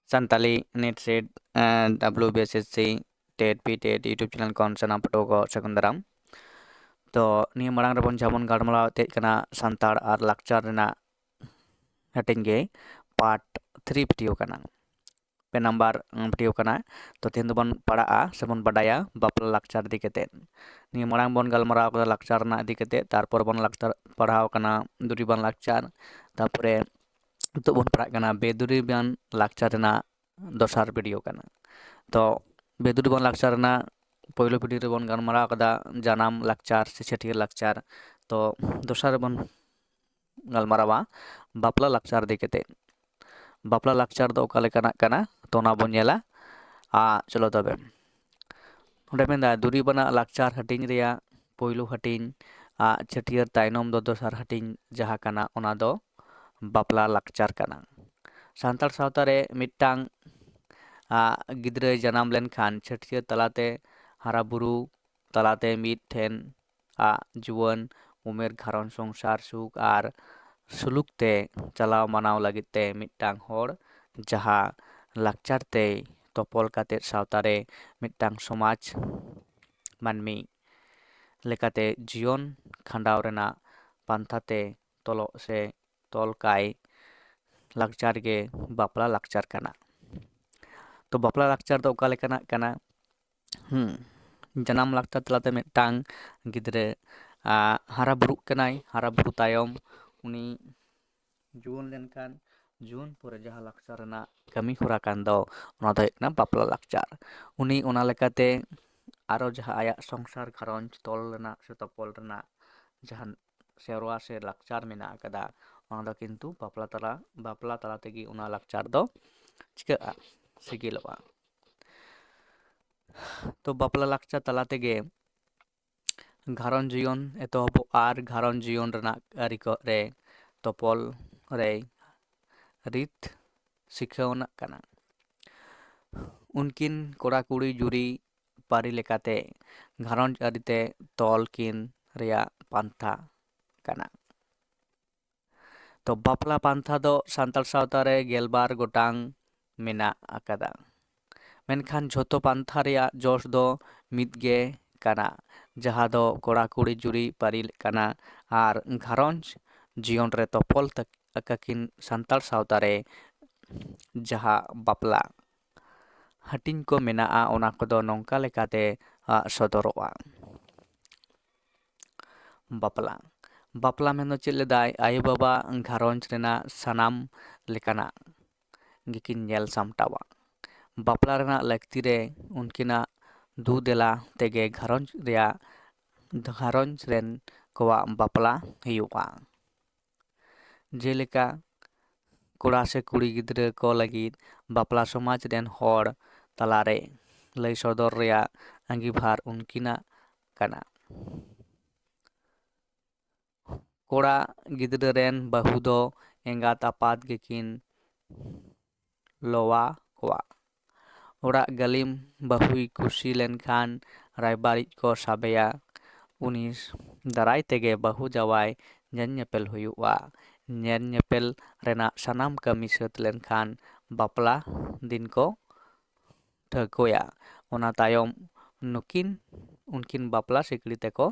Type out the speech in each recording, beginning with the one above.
Santali Net Set WBSSC TET PTET YouTube channel kon sanam pato ko sakundaram to niya marang rabon jamon garmala te kana santar ar lakchar rena hatin ge part 3 video kana pe number video kana to tin bon pada a sebon badaya bapla lakchar dikete niya marang bon galmara ko lakchar na dikete tarpor bon lakchar padhaw kana duriban lakchar tapore to bon para kana beduriban lakchar na dosar video kana तो बेदुरी बन लाक्चार ना पहले पीढ़ी रे बन गनमरा कदा जानम लाक्चार से छठिया लाक्चार तो दोसर बन गलमरावा बापला लाक्चार देखते बापला लाक्चार दो काले कना तो ना बन येला चलो तबे ओंडे मेंदा दुरी बना लाक्चार हटिंग रिया पहलू हटिंग छठियर ताइनम दो दोसर हटिंग जहा कना ओना दो बापला लाक्चार कना सान्ताड़ सावता रे मिट्टांग गिद्रे जनाम लेनखान छठिया तलाते हरा बुरु तलाते मीट ठेन जुवन उमेर घारन संसार सुख आर सुलुक ते चलाव मानाव लगित ते मिट्टांग होड़ जहा लाक्चार ते तोपल काते सावतारे मिट्टांग समाज मानमी लेकाते जीवन खंडाव रेना पांथाते तोलो से तोल काय लाक्चार गे बापला लाक्चार कना तो बापला लाक्चार तो ओका लेकाना कना जनाम लाक्चार तलाते मिट्टांग गिद्रे हरा बुरु कनाय हरा बुरु तायम उनी जुवन लेनखान जुवन पुरे जहा लाक्चार ना कमी होरा कान दो ओना दो एकना बापला लाक्चार उनी ओना लेकाते आरो जहा आया संसार घारंज तोल रेना से तोपल रेना जहा सेरवा से लाक्चार मेना कदा ओना दो किन्तु बापला तला तेगी ओना लाक्चार दो चिका सिगिलवा तो बापला लाक्चार तला तेगे घारन जीवन एतहब आर घारन जीवन रेना आरि को रे तोपल रे रीत शिखावना कना उनकिन कोड़ा कुड़ी जुरी पारी लेकाते घारन आरिते तोल किन रिया पांथा कना तो बापला पांथा दो सान्ताल सावता रे गेलबार गोटांग मेना आकादा मेनखान झोतो पांथा रिया जोश दो मिदगे कना जहा दो कोड़ा कुड़ी जुरी पारी कना आर घारंज जीवन रे तोपल तकिन सान्ताल सावता रे जहा बापला हटिंग को मेना ओना कोदो नोंका लेकाते सदरोआ बापला बापला मेनो चेलेदाय आयो बाबा घारंज रेना सानाम लेकाना गिकिन नेल सामटावा बापला रेना लक्ति रे उनकिना दू देला तेगे घारंज रेन कोवा बापला हुआ जेलेका कोड़ा से कुड़ी गिद्रे को लगी बापला समाज रेन होड़ तलारे लई सदर रिया अंगीभार उनकिना कना कोड़ा गिद्रे रेन बहु दो एंगात आपात गिकिन लोवा कोवा ओड़ा गलिम बहुई कुशी लेनखान रायबारिज को साबेया उनिस दाराय तेगे बहु जवाय ñeñepel हुआ ñeñepel रेना सानाम कमी सत लेनखान बापला दिन को ठकोया ओना तायम उनकिन बापला सिकड़ी तेको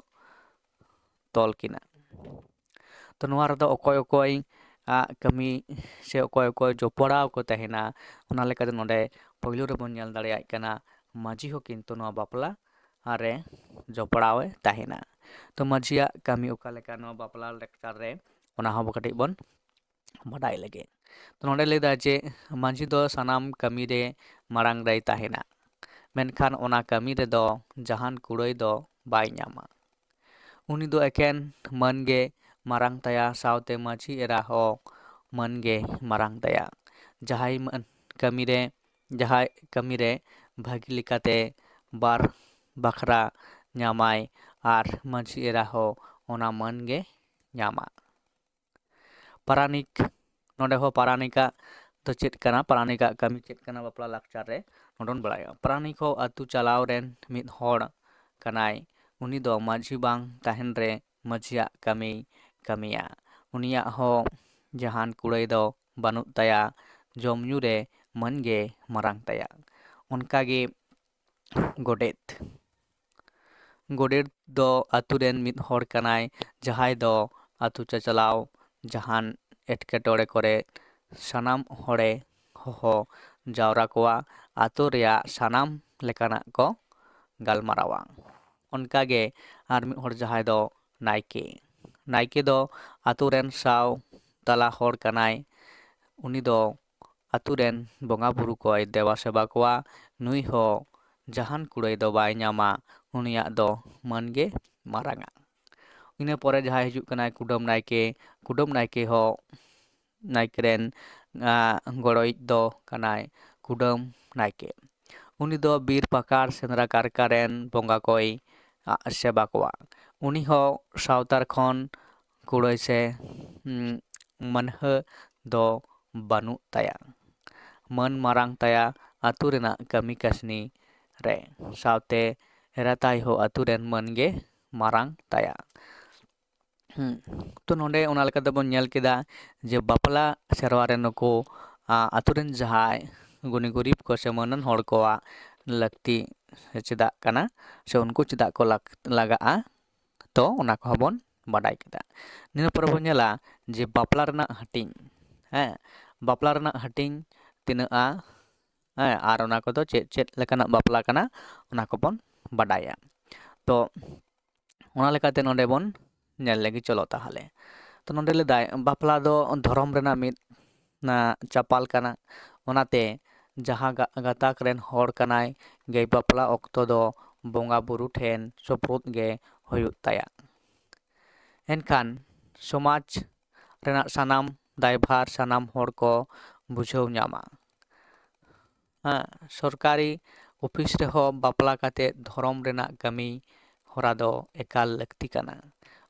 तोल किना तो नोआ रदा ओकोय ओकोय कमी से ओकोय ओकोय जोपड़ाव को तहेना ओना लेकाते नोडे पहलू रे बन नेल दाड़ेयाय कना माजी हो किन्तु नोआ बापला आरे जोपड़ावे तहेना तो माजिया कमी ओका लेका नोआ बापला लेक्चर रे ओना हो कटिज बन बाडाय लगे तो नोडे लेदा जे माजी दो सानाम कमी रे मारांग रे तहेना मेनखान ओना कमी रे दो जहान कुड़ाई दो बाय ᱧᱟᱢᱟ उनी दो एकेन मन गे मारांग तया सावते माजी एरा हो मन गे मारांग तया जहाय कमी रे भागी लिकाते बार बखरा ᱧᱟᱢᱟय आर माजी एरा हो ओना मन गे ᱧᱟᱢᱟ पारानिक नोडे हो पारानिका तो चेत कना पारानिका कमी चेत कना बापला लाक्चार रे नोडन बड़ाया पारानिक हो अतु चलाव रेन मिद होड़ कनाय उनी दो माजी बांग ताहेन रे माजिया कमिया उनिया हो जहान कुड़ाई दो बानुत तया जमन्यू रे मान गे मारांग ताया उनकागे गोडेत गोडेत दो आतु रेन मिद हर कनाय जहाय दो आतु चचलाव जहान एटकेटोड़े करे सानाम हड़े हो जावरा कोवा आतु रेया सानाम लेकाना को गालमारावा उनकागे आर मिद हर जहाय दो नायके नायके दो आतु रेन साव तला हर कनाय उनी दो आतु रेन बोंगा बुरु कोय देवा सेवा कोवा नुई हो जहान कुड़ाई दो बाय ᱧᱟᱢᱟ उनियाक दो मान गे मारांगा इना परे जहां हिजुग कनाय कुडम नायके हो नायके रेन गड़ोइच दो कनाय कुडम नायके उनी दो बीर पाकार सेंद्रा कारका रेन बोंगा कोय सेवा कोवा उनी हो सावतार खन कुड़ाई से मानह दो बानु ताया मान मारांग ताया आतु रेना कमी कसनी रे सावते हेराताय हो आतु रेन मान गे मारांग ताया तो नोंडे ओना लेकाते बोन नेल केदा जे बापला सेरवा रे नुको आतु रेन जहाय गुनी गरीब को से मानन हड़ कोवा लक्ति चेदा कना से उनको चेदा को लगाआ तो ओना को बोन बाडाय केदा निना पर बोन नेला जे बापला रेना हटिंग बापला रेना हटिंग तिनाआ आर ओना को तो चेद लेकाना बापला कना ओना को बोन बाडाया तो ओना लेकाते नोंडे बोन नेल लेगी चलो ताहले तो नोंडे ले दाय बापला दो धर्म रेना मिद ना चापाल कना ओनाते जहां गाताक रेन हड़ कनाय गे बापला ऑक्तो दो बोंगा बुरु ठेन सप्रुत गे हुयुग ताया एनखान समाज रेना सानाम दायभार सानाम हड़ को बुझाव ᱧᱟᱢᱟ सरकारी ऑफिस रे हो बापला काते धर्म रेना कमी हरा दो एकाल लक्ति कना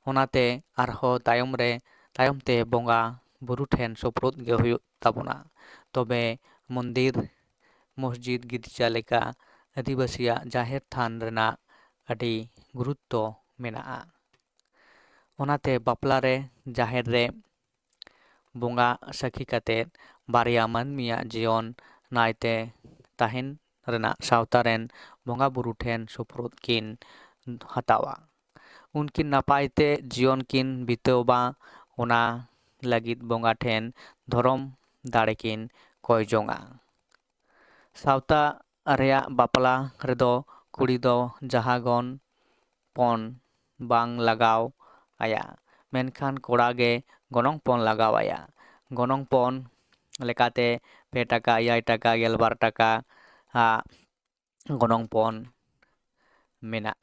ओनाते आरहो तायम ते बोंगा बुरु ठेन सप्रुत गे हुयुग ताबोना तबे मंदिर मस्जिद गिरजा लेका आदिवासिया जाहेर थान रेना अडी गुरुत्व मेनाआ ओनाते बापला रे जाहेर रे बोंगा साखी काते बारिया मानमिया जीवन नायते ताहिन रेना सावता रेन बोंगा बुरु ठेन सप्रुत किन हतावा उनकिन नापायते जीवन किन बितेबा ओना लगित बोंगा ठेन धर्म दाड़े किन कोय जोंगा सावता रेया बापला रेदो कुड़ी दो जहागन पन बांग लगाव आया मेनखान कोड़ा गे गनोंग पन लगाव आया गनोंग पन लेकाते 2 टाका 6 टाका 12 टाका गनोंग पन मेना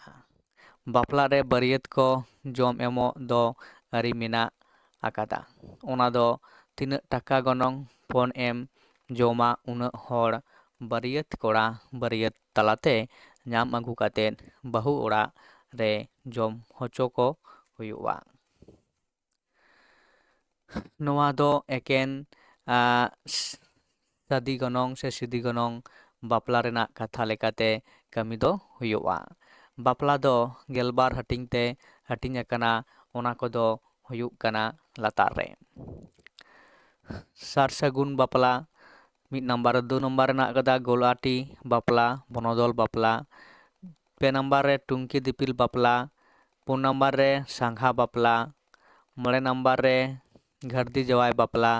बापला रे बरियत को जम एमो दो अरी मेना आकादा ओना दो 3 टाका गनोंग पन एम जमा उना हड़ बरियत कोड़ा बरियत तलाते ᱧᱟᱢ आगू काते बहु ओड़ा रे जम होचो को हुयुआ नोआ दो एकेन सादी गनोंग से सिदी गनोंग बापला रेना कथा लेकाते कमी दो हुयुआ बापला दो गेलबार हटिंग ते हटिंग अकना ओना को दो हुयुग कना लातार रे सार सगुन बापला 1 नंबर 2 नंबर ना कदा गोलाटी बापला बनोदल बापला 2 नंबर रे टुंकी दिपिल बापला 4 नंबर रे सांघा बापला 9 नंबर रे घरदी जवाय बापला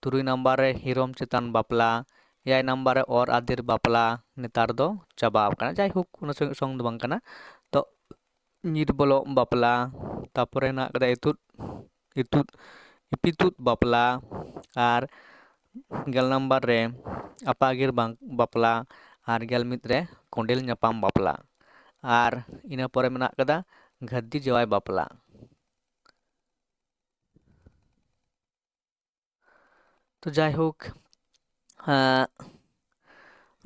3 नंबर रे हिरोम चेतन बापला 6 नंबर रे और आदिर बापला नेतार दो चाबाव कना जाय हुक उन संग दो बंग कना तो नीर बोलो बापला तापरे ना कदा इपितुत बापला आर गेल नंबर रे अपागिर बापला आर गेल मित रे कोंडेल ᱧᱟᱯᱟᱢ बापला आर इना परे मेना कदा घरदी जवाय बापला तो जायहोक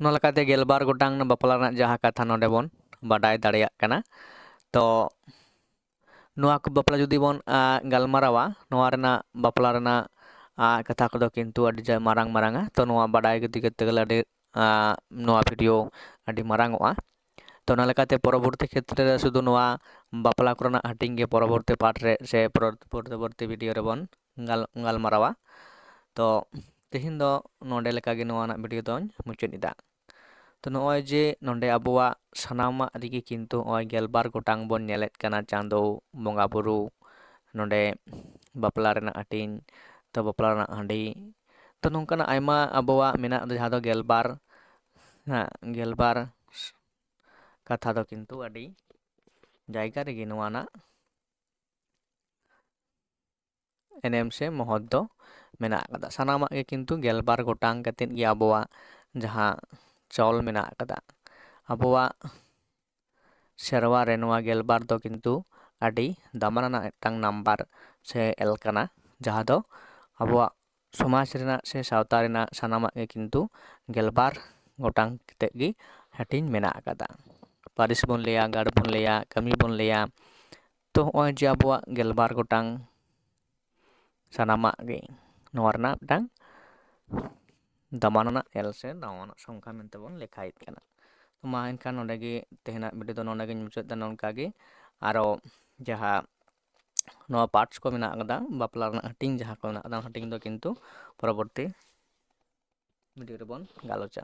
नोलकाते गेलबार गोटांग बापला रना जहा कथा नोडे बोन बाडाय दाड़ेया कना तो नोआ को बापला जुदी बोन गालमारावा नोआ रेना बापला रेना कथा को दो किंतु अडी जाय मारांग मारांगा तो नोआ बाडाय गति गति गला अडी नोआ वीडियो अडी मारांगोआ तो नलकाते परवर्ती क्षेत्र रे शुधु नोआ बापला कोरना हटिंग गे परवर्ती पार्ट रे से परवर्ती वीडियो रे बोन गालमारावा तो ᱛᱮᱦᱮᱧ ᱫᱚ ᱱᱚᱰᱮ ᱞᱮᱠᱟᱜᱮ ᱱᱚᱣᱟᱱᱟᱜ ᱵᱷᱤᱰᱤᱭᱳ ᱫᱚᱧ ᱢᱩᱪᱟᱹᱫ ᱮᱫᱟ। ᱛᱚ ᱱᱚᱜᱼᱚᱭ ᱡᱮ ᱱᱚᱰᱮ ᱟᱵᱚᱣᱟᱜ ᱥᱟᱱᱟᱢᱟᱜ ᱨᱮᱜᱮ ᱠᱤᱱᱛᱩ ᱱᱚᱜᱼᱚᱭ 12 ᱜᱚᱴᱟᱝ ᱵᱚᱱ ᱧᱮᱞᱮᱫ ᱠᱟᱱᱟ ᱪᱟᱸᱫᱳ, ᱵᱚᱸᱜᱟ ᱵᱩᱨᱩ, ᱱᱚᱰᱮ ᱵᱟᱯᱞᱟ ᱨᱮᱱᱟᱜ ᱦᱟᱹᱴᱤᱧ, ᱛᱚ ᱵᱟᱯᱞᱟ ᱨᱮᱱᱟᱜ ᱦᱟᱺᱰᱤ, ᱛᱚ ᱱᱚᱝᱠᱟᱱᱟᱜ ᱟᱭᱢᱟ ᱟᱵᱚᱣᱟᱜ ᱢᱮᱱᱟᱜ ᱫᱚ ᱡᱟᱦᱟᱸ ᱫᱚ 12, ᱦᱮᱸ 12 ᱠᱟᱛᱷᱟ ᱫᱚ ᱠᱤᱱᱛᱩ ᱟᱹᱰᱤ ᱡᱟᱭᱜᱟ ᱨᱮᱜᱮ ᱱᱚᱣᱟᱱᱟᱜ ᱮᱱᱮᱢ ᱥᱮ ᱢᱚᱦᱚᱛ ᱫᱚ ᱢᱮᱱᱟᱜ ᱟᱠᱟᱫᱟ। ᱥᱟᱱᱟᱢᱟᱜ ᱜᱮ ᱠᱤᱱᱛᱩ 12 ᱜᱚᱴᱟᱝ ᱠᱟᱛᱮᱫ ᱜᱮ ᱟᱵᱚᱣᱟᱜ ᱡᱟᱦᱟᱸ ᱪᱚᱞ ᱢᱮᱱᱟᱜ ᱟᱠᱟᱫᱟ, ᱟᱵᱚᱣᱟᱜ ᱥᱮᱨᱣᱟ ᱨᱮ ᱱᱚᱣᱟ 12 ᱫᱚ ᱠᱤᱱᱛᱩ ᱟᱹᱰি ᱫᱟᱢᱟᱱᱟᱱᱟᱜ ᱢᱤᱫᱴᱟᱝ ᱱᱟᱢᱵᱟᱨ ᱥᱮ ᱮᱞ ᱠᱟᱱᱟ, ᱡᱟᱦᱟᱸ ᱫᱚ ᱟᱵᱚᱣᱟᱜ ᱥᱚᱢᱟᱡᱽ ᱨᱮᱱᱟᱜ ᱥᱮ ᱥᱟᱶᱛᱟ ᱨᱮᱱᱟᱜ ᱥᱟᱱᱟᱢᱟᱜ ᱜᱮ ᱠᱤᱱᱛু 12 ᱜᱚᱴᱟᱝ ᱠᱟᱛᱮᱫ ᱜᱮ ᱦᱟᱹᱴᱤᱧ ᱢᱮᱱᱟᱜ ᱟᱠᱟᱫᱟ। ᱯᱟᱹᱨᱤᱥ ᱵᱚᱱ ᱞᱟᱹᱭᱟ, ᱜᱟᱲ ᱵᱚᱱ ᱞᱟᱹᱭᱟ, ᱠᱟᱹᱢᱤ ᱵᱚᱱ ᱞᱟᱹᱭᱟ, ᱛᱚ ᱦᱚᱜᱼᱚᱭ ᱡᱮ ᱟᱵᱚᱣᱟᱜ 12 ᱜᱚᱴᱟᱝ ᱥᱟᱱᱟᱢᱟᱜ ᱜᱮ ᱱᱚᱣᱟ ᱨᱮᱱᱟᱜ ᱢᱤᱫᱴᱟᱝ ᱫᱟᱢᱟᱱᱟᱱᱟᱜ ᱮᱞ ᱥᱮ ᱫᱟᱢᱟᱱᱟᱜ ᱥᱚᱝᱠᱷᱟ ᱢᱮᱱᱛᱮ ᱵᱚᱱ ᱞᱮᱠᱷᱟᱭᱮᱫ ᱠᱟᱱᱟ। ᱢᱟ ᱮᱱᱠᱷᱟᱱ ᱱᱚᱰᱮ ᱜᱮ ᱛᱮᱦᱮᱧᱟᱜ ᱵᱷᱤᱰᱤᱭᱳ ᱫᱚ ᱱᱚᱰᱮ ᱜᱤᱧ ᱢᱩᱪᱟᱹᱫ ᱮᱫᱟ। ᱱᱚᱝᱠᱟ ᱜᱮ ᱟᱨᱚ ᱡᱟᱦᱟᱸ ᱱᱚᱣᱟ ᱯᱟᱨᱴᱥ ᱠᱚ ᱢᱮᱱᱟᱜ ᱟᱠᱟᱫᱟ, ᱵᱟᱯᱞᱟ ᱨᱮᱱᱟᱜ ᱦᱟᱹᱴᱤᱧ ᱡᱟᱦᱟᱸ ᱠᱚ ᱢᱮᱱᱟᱜ ᱟᱠᱟᱫᱟ, ᱦᱟᱹᱴᱤᱧ ᱫᱚ ᱠᱤᱱᱛᱩ ᱯᱚᱨᱚᱵᱚᱨᱛᱤ ᱵᱷᱤᱰᱤᱭᱳ ᱨᱮᱵᱚᱱ ᱜᱟᱞᱚᱪᱟ।